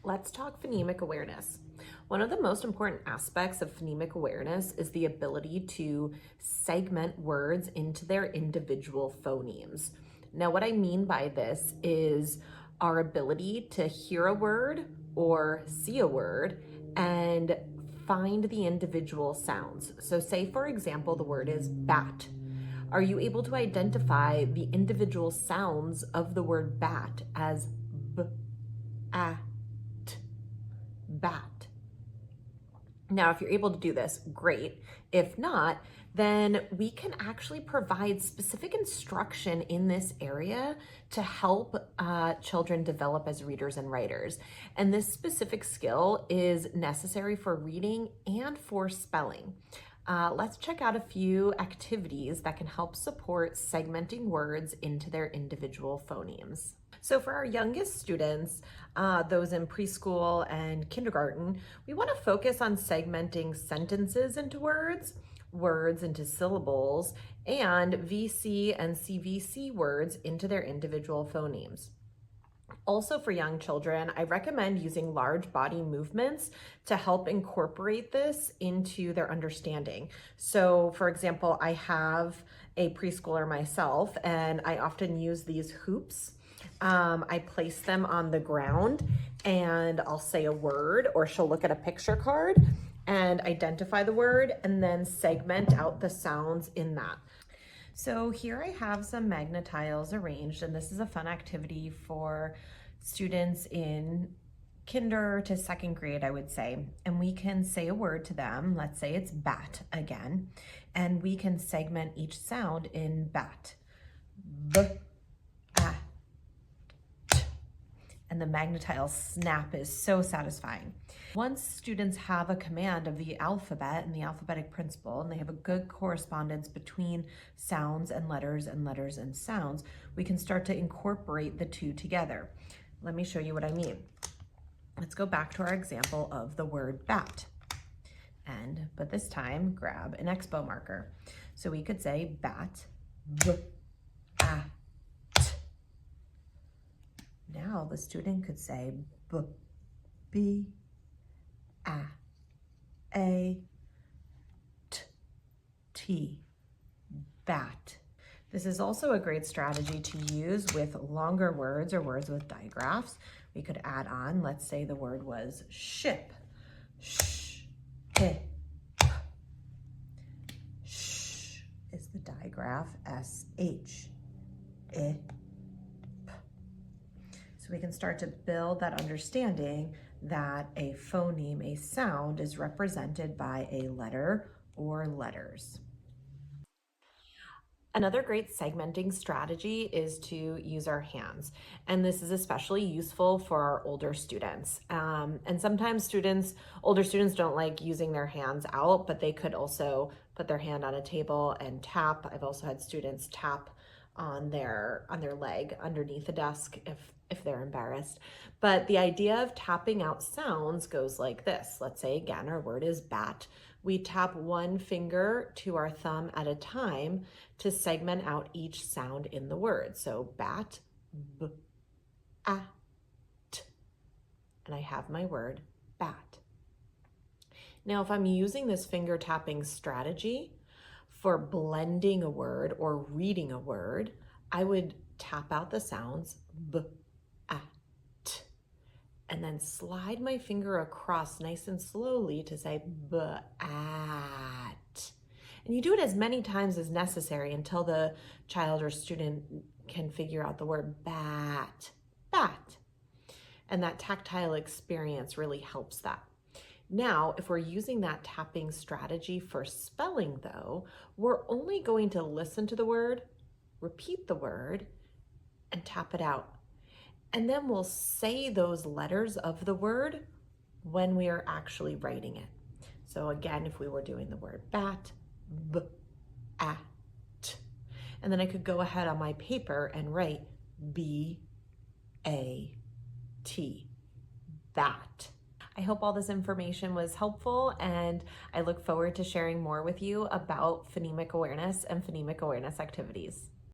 Let's talk phonemic awareness. One of the most important aspects of phonemic awareness is the ability to segment words into their individual phonemes. Now, what I mean by this is our ability to hear a word or see a word and find the individual sounds. So say, for example, the word is bat. Are you able to identify the individual sounds of the word bat as b, a, bat? Now, if you're able to do this, great. If not, then we can actually provide specific instruction in this area to help children develop as readers and writers. And this specific skill is necessary for reading and for spelling. Let's check out a few activities that can help support segmenting words into their individual phonemes. So for our youngest students, those in preschool and kindergarten, we want to focus on segmenting sentences into words, words into syllables, and VC and CVC words into their individual phonemes. Also for young children, I recommend using large body movements to help incorporate this into their understanding. So for example, I have a preschooler myself, and I often use these hoops. I place them on the ground and I'll say a word, or she'll look at a picture card and identify the word and then segment out the sounds in that. So here I have some magnet tiles arranged, and this is a fun activity for students in kinder to second grade, I would say. And we can say a word to them. Let's say it's bat again, and we can segment each sound in bat. B, a, t. And the magnet tile snap is so satisfying. Once students have a command of the alphabet and the alphabetic principle, and they have a good correspondence between sounds and letters and sounds, we can start to incorporate the two together. Let me show you what I mean. Let's go back to our example of the word bat. But this time, grab an expo marker. So we could say bat, b, a, t. Now the student could say b, b, a, t, t, bat. This is also a great strategy to use with longer words or words with digraphs. We could add on, let's say the word was ship. Sh, p. Sh is the digraph, sh, p. So we can start to build that understanding that a phoneme, a sound, is represented by a letter or letters. Another great segmenting strategy is to use our hands, and this is especially useful for our older students. And sometimes older students don't like using their hands out, but they could also put their hand on a table and tap. I've also had students tap on their leg underneath the desk if they're embarrassed. But the idea of tapping out sounds goes like this. Let's say again, our word is bat. We tap one finger to our thumb at a time to segment out each sound in the word. So bat, b, a, t, and I have my word bat. Now, if I'm using this finger tapping strategy for blending a word or reading a word, I would tap out the sounds b, a, t, and then slide my finger across nice and slowly to say bat. And you do it as many times as necessary until the child or student can figure out the word bat, bat. And that tactile experience really helps that. Now, if we're using that tapping strategy for spelling though, we're only going to listen to the word, repeat the word, and tap it out. And then we'll say those letters of the word when we are actually writing it. So again, if we were doing the word bat, b, a, t. And then I could go ahead on my paper and write b, a, t, bat. I hope all this information was helpful, and I look forward to sharing more with you about phonemic awareness and phonemic awareness activities.